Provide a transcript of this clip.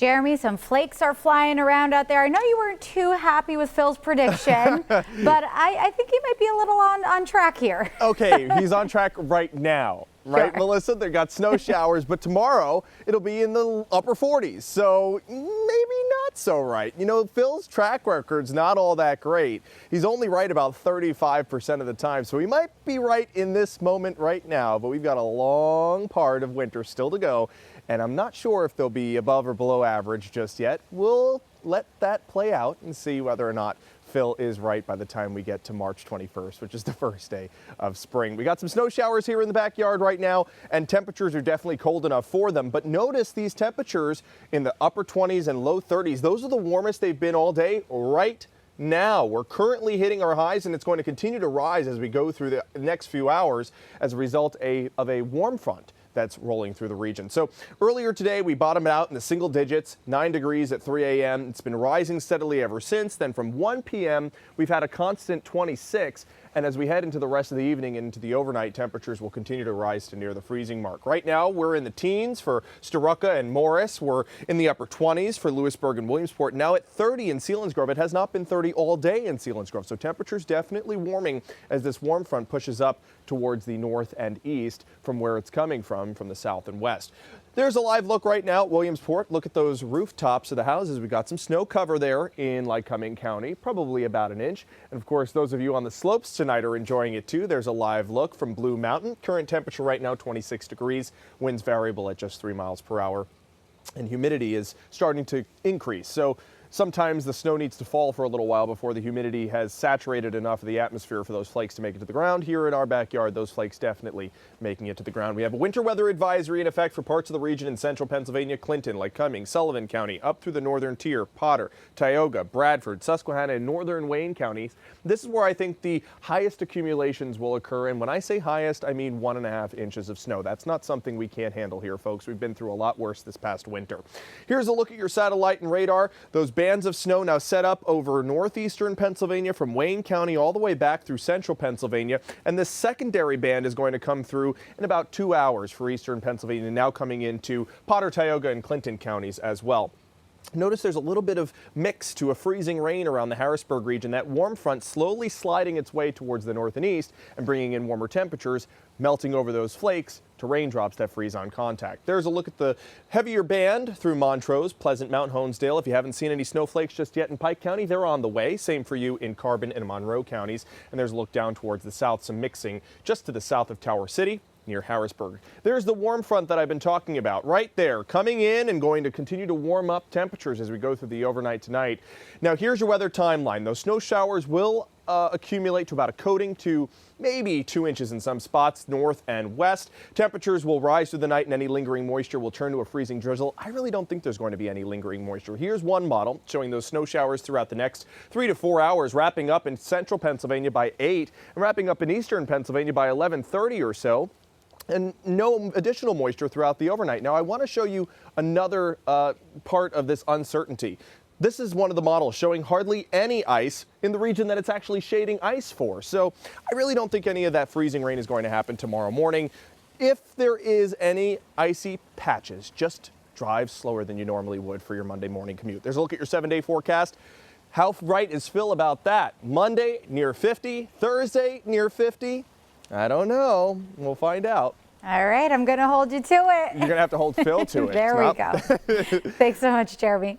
Jeremy, some flakes are flying around out there. I know you weren't too happy with Phil's prediction, but I think he might be a little on track here. Okay, he's on track right now. Right, sure. Melissa? They got snow showers, but tomorrow it'll be in the upper 40s, so maybe not so right. You know, Phil's track record's not all that great. He's only right about 35% of the time, so he might be right in this moment right now, but we've got a long part of winter still to go, and I'm not sure if they'll be above or below average just yet. We'll let that play out and see whether or not Phil is right by the time we get to March 21st, which is the first day of spring. We got some snow showers here in the backyard right now, and temperatures are definitely cold enough for them. But notice these temperatures in the upper 20s and low 30s. Those are the warmest they've been all day right now. We're currently hitting our highs, and it's going to continue to rise as we go through the next few hours as a result of a warm front that's rolling through the region. So earlier today, we bottomed out in the single digits, 9 degrees at 3 a.m. It's been rising steadily ever since. Then from 1 p.m., we've had a constant 26. And as we head into the rest of the evening and into the overnight, temperatures will continue to rise to near the freezing mark. Right now, we're in the teens for Storuca and Morris. We're in the upper 20s for Lewisburg and Williamsport. Now at 30 in Selinsgrove. It has not been 30 all day in Selinsgrove. So temperatures definitely warming as this warm front pushes up towards the north and east from where it's coming from the south and west. There's a live look right now at Williamsport. Look at those rooftops of the houses. We got some snow cover there in Lycoming County, probably about an inch. And of course, those of you on the slopes tonight are enjoying it too. There's a live look from Blue Mountain. Current temperature right now, 26 degrees. Winds variable at just 3 miles per hour. And humidity is starting to increase. So sometimes the snow needs to fall for a little while before the humidity has saturated enough of the atmosphere for those flakes to make it to the ground. Here in our backyard, those flakes definitely making it to the ground. We have a winter weather advisory in effect for parts of the region in central Pennsylvania, Clinton, Lycoming, Sullivan County, up through the northern tier, Potter, Tioga, Bradford, Susquehanna, and northern Wayne counties. This is where I think the highest accumulations will occur. And when I say highest, I mean 1.5 inches of snow. That's not something we can't handle here, folks. We've been through a lot worse this past winter. Here's a look at your satellite and radar. Those bands of snow now set up over northeastern Pennsylvania from Wayne County all the way back through central Pennsylvania. And this secondary band is going to come through in about 2 hours for eastern Pennsylvania, now coming into Potter, Tioga, and Clinton counties as well. Notice there's a little bit of mix to a freezing rain around the Harrisburg region. That warm front slowly sliding its way towards the north and east and bringing in warmer temperatures, melting over those flakes to raindrops that freeze on contact. There's a look at the heavier band through Montrose, Pleasant, Mount Honesdale. If you haven't seen any snowflakes just yet in Pike County, they're on the way. Same for you in Carbon and Monroe counties. And there's a look down towards the south, some mixing just to the south of Tower City, near Harrisburg. There's the warm front that I've been talking about right there, coming in and going to continue to warm up temperatures as we go through the overnight tonight. Now here's your weather timeline. Those snow showers will accumulate to about a coating to maybe 2 inches in some spots north and west. Temperatures will rise through the night and any lingering moisture will turn to a freezing drizzle. I really don't think there's going to be any lingering moisture. Here's one model showing those snow showers throughout the next 3 to 4 hours, wrapping up in central Pennsylvania by 8 and wrapping up in eastern Pennsylvania by 11:30 or so. And no additional moisture throughout the overnight. Now, I want to show you another part of this uncertainty. This is one of the models showing hardly any ice in the region that it's actually shading ice for. So I really don't think any of that freezing rain is going to happen tomorrow morning. If there is any icy patches, just drive slower than you normally would for your Monday morning commute. There's a look at your 7-day forecast. How right is Phil about that? Monday, near 50. Thursday, near 50. I don't know. We'll find out. All right, I'm going to hold you to it. You're going to have to hold Phil to it. There we go. Thanks so much, Jeremy.